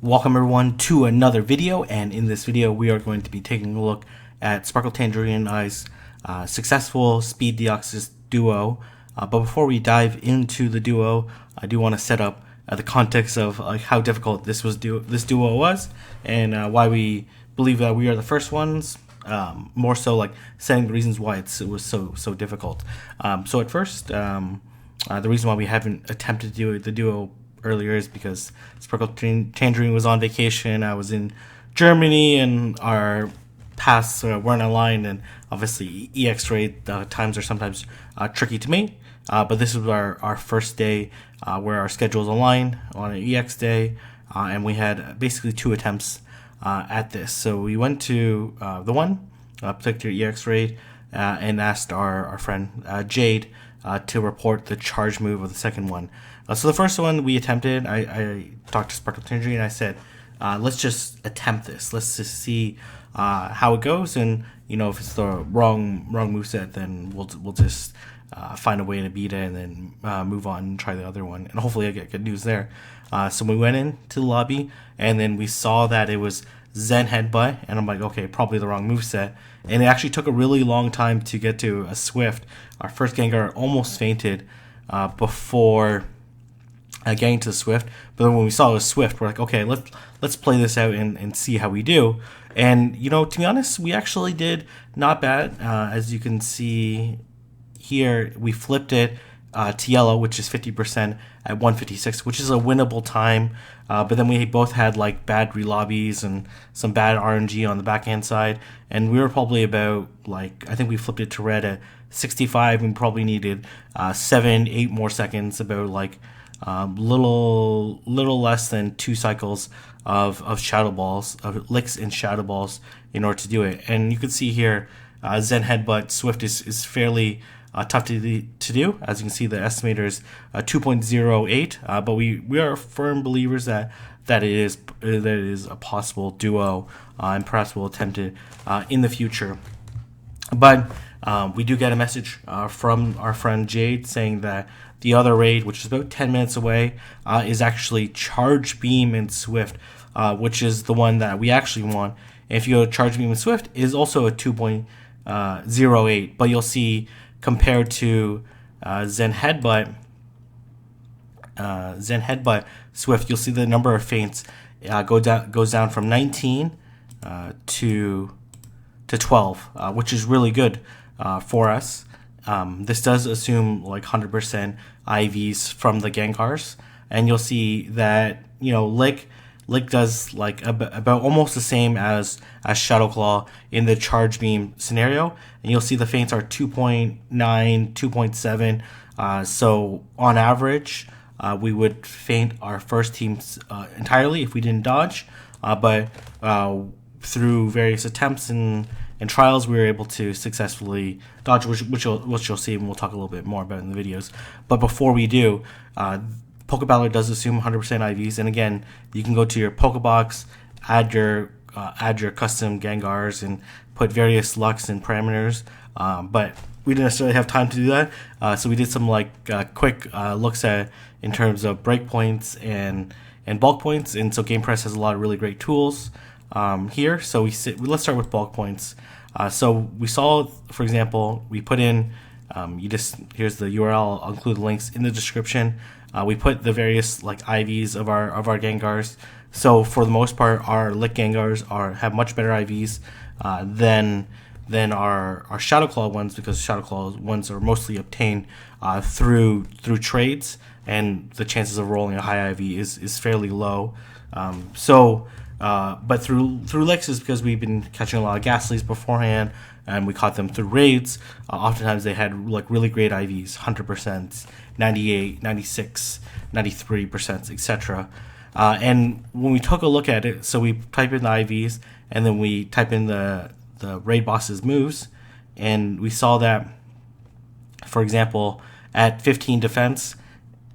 Welcome everyone to another video, and in this video we are going to be taking a look at Sparkle Tangerine Eye's successful Speed Deoxys duo. But before we dive into the duo, I do want to set up the context of how difficult this duo was, and why we believe that we are the first ones. More so like setting the reasons why it was so difficult. So at first, the reason why we haven't attempted to do the duo earlier is because Sparkle Tangerine was on vacation. I was in Germany, and our paths weren't aligned, and obviously EX raid times are sometimes tricky to me. But this was our first day where our schedules aligned on an EX day, and we had basically 2 attempts at this. So we went to the one particular EX raid and asked our friend Jade to report the charge move of the second one. So the first one we attempted, I talked to Sparkle Tangerine and I said, let's just attempt this. Let's just see how it goes, and if it's the wrong moveset, then we'll just find a way to beat it and then move on and try the other one, and hopefully I get good news there. So we went into the lobby, and then we saw that it was Zen Headbutt, and I'm like, okay, probably the wrong moveset. And it actually took a really long time to get to a Swift. Our first Gengar almost fainted before getting to the Swift, but then when we saw it was Swift, we're like, okay, let's play this out and see how we do. And to be honest, we actually did not bad. As you can see here, we flipped it to yellow, which is 50% at 156, which is a winnable time. But then we both had like bad relobbies and some bad RNG on the backhand side, and we were probably about I think we flipped it to red at 65, and probably needed 7-8 more seconds, about little less than 2 cycles of shadow balls, of licks and shadow balls, in order to do it. And you can see here, Zen Headbutt Swift is fairly tough to do. As you can see, the estimator is 2.08, but we are firm believers that it is a possible duo, and perhaps we'll attempt it in the future. But we do get a message from our friend Jade saying that the other raid, which is about 10 minutes away, is actually Charge Beam and Swift, which is the one that we actually want. And if you go to Charge Beam and Swift, is also a 2.08, but you'll see compared to Zen Headbutt Swift, you'll see the number of feints goes down from 19 to 12, which is really good for us. This does assume 100% IVs from the Gengars, and you'll see that Lick does about almost the same as Shadow Claw in the Charge Beam scenario, and you'll see the feints are 2.9, 2.7. So on average, we would feint our first teams entirely if we didn't dodge, but through various attempts and trials, we were able to successfully dodge, which you'll see, and we'll talk a little bit more about in the videos. But before we do, Pokeballer does assume 100% IVs, and again, you can go to your Pokebox, add your custom Gengars, and put various lucks and parameters. But we didn't necessarily have time to do that, so we did some quick looks at in terms of breakpoints and bulk points. And so GamePress has a lot of really great tools here. So let's start with bulk points. So we saw, for example, we put in here's the URL. I'll include the links in the description. We put the various IVs of our Gengars. So for the most part, our Lick Gengars have much better IVs than our Shadow Claw ones, because Shadow Claw ones are mostly obtained through trades, and the chances of rolling a high IV is fairly low. But through Licks is because we've been catching a lot of Ghastlies beforehand, and we caught them through raids. Oftentimes they had really great IVs, 100%, 98, 96, 93%, etc. And when we took a look at it, so we type in the IVs, and then we type in the raid boss's moves, and we saw that, for example, at 15 defense,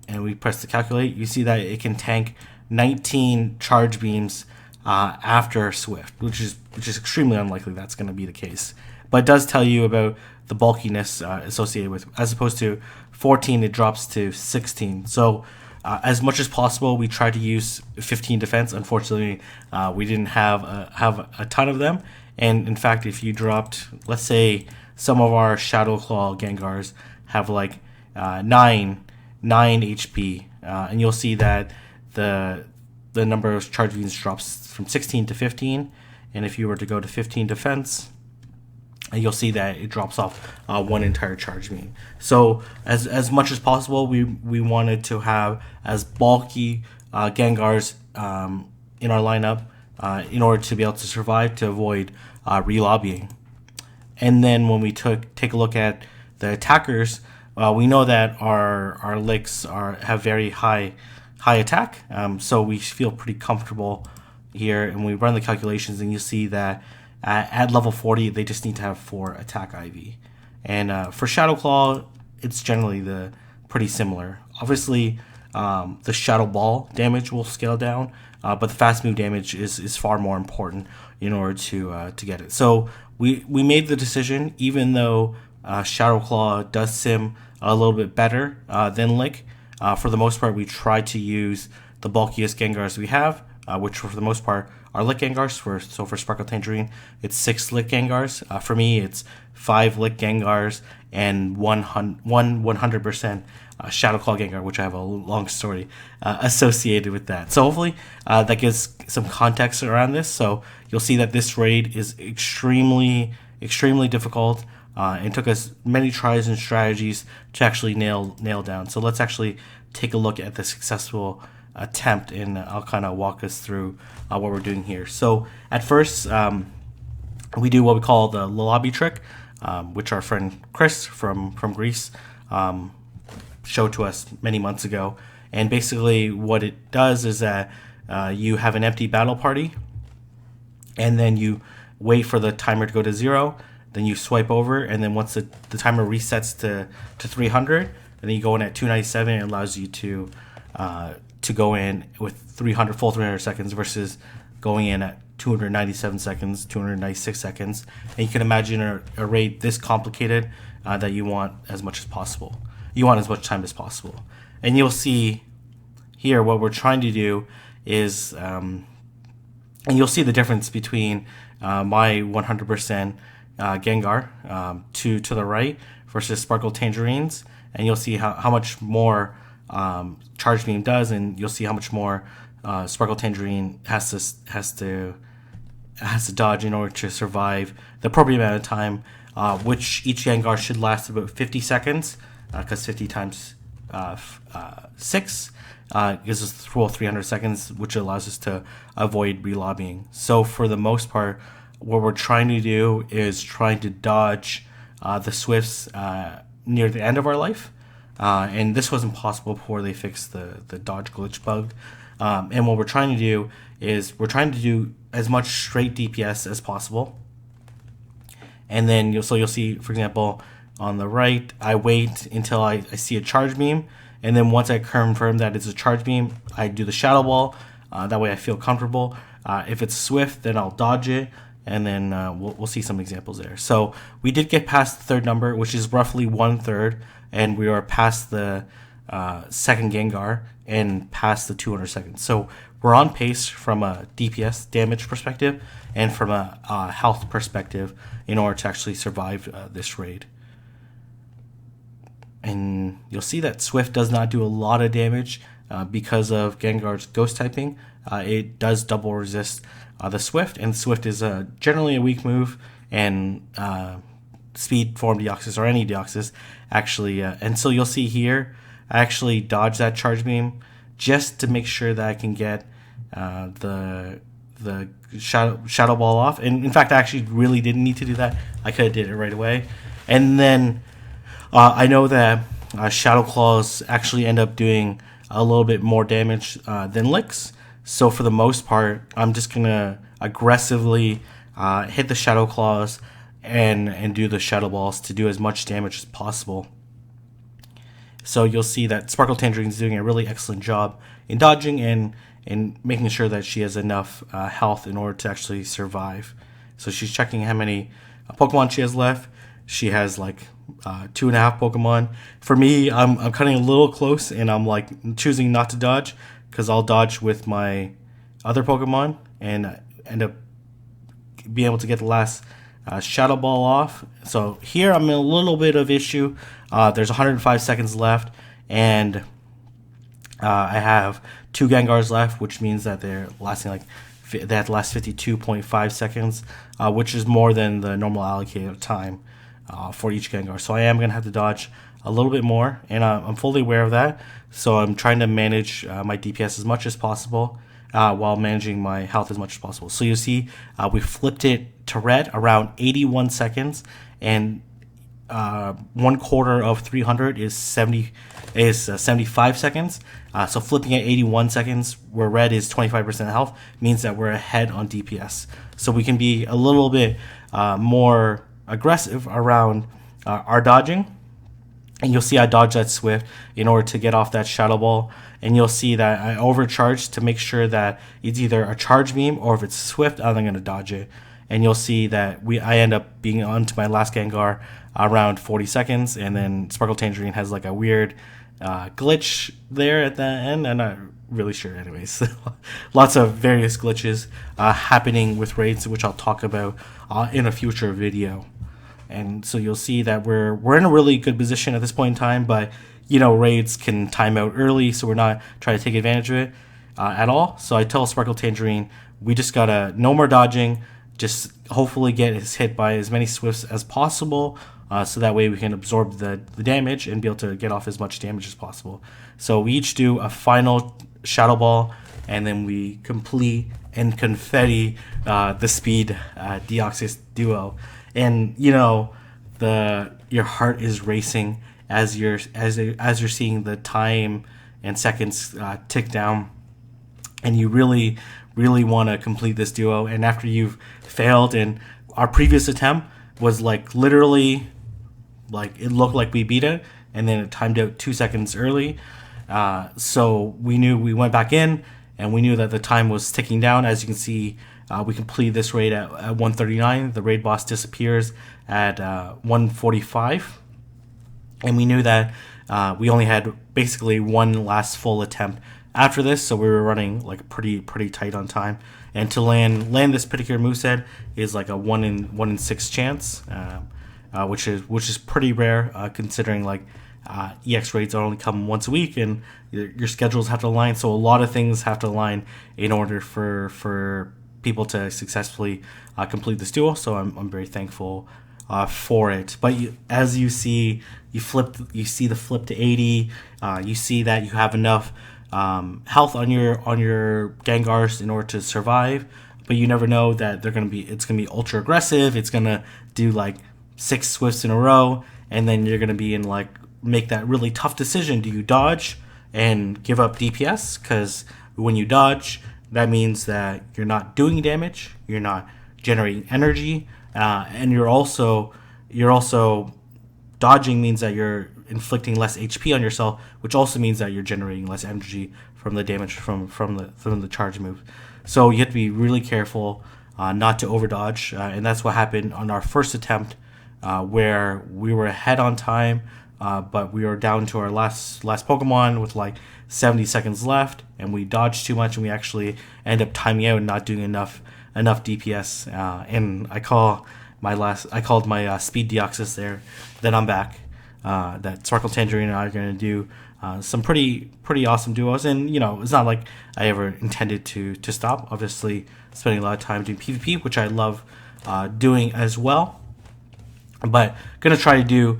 and we press to calculate, you see that it can tank 19 charge beams after Swift, which is extremely unlikely that's going to be the case. But it does tell you about the bulkiness associated with, as opposed to 14, it drops to 16. So As much as possible, we tried to use 15 defense. Unfortunately, we didn't have a ton of them. And in fact, if you dropped, let's say some of our Shadow Claw Gengars have like 9 HP, and you'll see that the number of charge beams drops from 16 to 15. And if you were to go to 15 defense, you'll see that it drops off one entire charge beam. So as much as possible, we wanted to have as bulky Gengars in our lineup in order to be able to survive, to avoid relobbying. And then when we take a look at the attackers, we know that our licks have very high attack, so we feel pretty comfortable here. And we run the calculations, and you see that at level 40, they just need to have 4 attack IV. And for Shadow Claw, it's generally pretty similar. Obviously, the Shadow Ball damage will scale down, but the fast move damage is far more important in order to get it. So we made the decision, even though Shadow Claw does sim a little bit better than Lick. For the most part, we try to use the bulkiest Gengars we have, which for the most part are Lick Gengars. So for Sparkle Tangerine, it's 6 Lick Gengars. For me, it's 5 Lick Gengars and 100% Shadow Claw Gengar, which I have a long story associated with that. So hopefully that gives some context around this. So you'll see that this raid is extremely difficult. It took us many tries and strategies to actually nail down. So let's actually take a look at the successful attempt, and I'll kind of walk us through what we're doing here. So at first, we do what we call the lobby trick, which our friend Chris from Greece showed to us many months ago. And basically what it does is that you have an empty battle party, and then you wait for the timer to go to 0, then you swipe over, and then once the timer resets to 300, and then you go in at 297, it allows you to go in with full 300 seconds versus going in at 297 seconds, 296 seconds. And you can imagine a raid this complicated that you want as much as possible. You want as much time as possible. And you'll see here what we're trying to do is, and you'll see the difference between my 100% Gengar to the right versus Sparkle Tangerines, and you'll see how much more Charge Beam does, and you'll see how much more Sparkle Tangerine has to dodge in order to survive the appropriate amount of time, which each Gengar should last about 50 seconds, because 50 times 6 gives us the full 300 seconds, which allows us to avoid relobbying. So for the most part, what we're trying to do is trying to dodge the Swifts near the end of our life. And this wasn't possible before they fixed the dodge glitch bug. And what we're trying to do is we're trying to do as much straight DPS as possible. And then you'll see, for example, on the right, I wait until I see a charge beam. And then once I confirm that it's a charge beam, I do the Shadow Ball. That way I feel comfortable. If it's Swift, then I'll dodge it. And then we'll see some examples there. So we did get past the third number, which is roughly 1/3, and we are past the second Gengar and past the 200 seconds. So we're on pace from a DPS damage perspective and from a health perspective in order to actually survive this raid. And you'll see that Swift does not do a lot of damage because of Gengar's ghost typing. It does double resist the Swift, and Swift is generally a weak move, and speed form Deoxys or any Deoxys actually, and so you'll see here, I actually dodge that charge beam just to make sure that I can get the shadow ball off. And in fact, I actually really didn't need to do that. I could have did it right away. And then I know that Shadow Claws actually end up doing a little bit more damage than Licks. So for the most part, I'm just going to aggressively hit the Shadow Claws and do the Shadow Balls to do as much damage as possible. So you'll see that Sparkle Tangerine is doing a really excellent job in dodging and making sure that she has enough health in order to actually survive. So she's checking how many Pokemon she has left. She has like 2.5 Pokemon. For me, I'm cutting a little close, and I'm like choosing not to dodge because I'll dodge with my other Pokemon and end up being able to get the last Shadow Ball off. So here I'm in a little bit of issue. There's 105 seconds left, and I have 2 Gengars left, which means that they're lasting like they have to last 52.5 seconds, which is more than the normal allocated time for each Gengar. So I am going to have to dodge a little bit more, and I'm fully aware of that. So I'm trying to manage my DPS as much as possible while managing my health as much as possible. So you see we flipped it to red around 81 seconds, and 1/4 of 300 is 75 seconds. So flipping at 81 seconds, where red is 25% health, means that we're ahead on DPS. So we can be a little bit more aggressive around our dodging. And you'll see I dodge that Swift in order to get off that Shadow Ball. And you'll see that I overcharge to make sure that it's either a Charge Beam, or if it's Swift, I'm going to dodge it. And you'll see that I end up being onto my last Gengar around 40 seconds. And then Sparkle Tangerine has like a weird glitch there at the end. I'm not really sure anyways. Lots of various glitches happening with raids, which I'll talk about in a future video. And so you'll see that we're in a really good position at this point in time, but raids can time out early, so we're not trying to take advantage of it at all. So I tell Sparkle Tangerine, we just gotta no more dodging, just hopefully get hit by as many Swifts as possible, so that way we can absorb the damage and be able to get off as much damage as possible. So we each do a final Shadow Ball, and then we complete and confetti the speed Deoxys duo. And your heart is racing as you're seeing the time and seconds tick down, and you really want to complete this duo. And after you've failed, and our previous attempt was like literally like it looked like we beat it, and then it timed out 2 seconds early. So we went back in, and we knew that the time was ticking down. As you can see, we completed this raid at 139. The raid boss disappears at 145. And we knew that we only had basically one last full attempt after this, so we were running like pretty tight on time. And to land this particular moveset is like a 1 in 6 chance, which is pretty rare considering like EX raids only come once a week, and your schedules have to align. So a lot of things have to align in order for people to successfully complete this duel. So I'm very thankful for it. But as you see, you see the flip to 80. You see that you have enough health on your Gengars in order to survive. But you never know that it's gonna be ultra aggressive. It's gonna do like 6 Swifts in a row, and then you're gonna be in like make that really tough decision. Do you dodge and give up DPS? Because when you dodge, that means that you're not doing damage, you're not generating energy, and you're also dodging means that you're inflicting less HP on yourself, which also means that you're generating less energy from the damage from the charge move. So you have to be really careful not to overdodge, and that's what happened on our first attempt, where we were ahead on time, but we were down to our last Pokemon with like 70 seconds left, and we dodged too much, and we actually end up timing out and not doing enough DPS. And I called my speed Deoxys there. Then I'm back. That Sparkle Tangerine and I are going to do some pretty awesome duos, and it's not like I ever intended to stop. Obviously, spending a lot of time doing PvP, which I love doing as well. But gonna try to do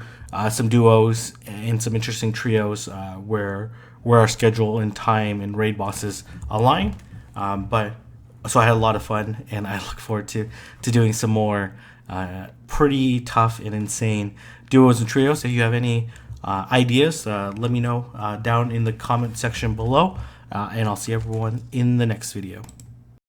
some duos and some interesting trios where our schedule and time and raid bosses align. But so I had a lot of fun, and I look forward to doing some more pretty tough and insane duos and trios. If you have any ideas, let me know down in the comment section below, and I'll see everyone in the next video.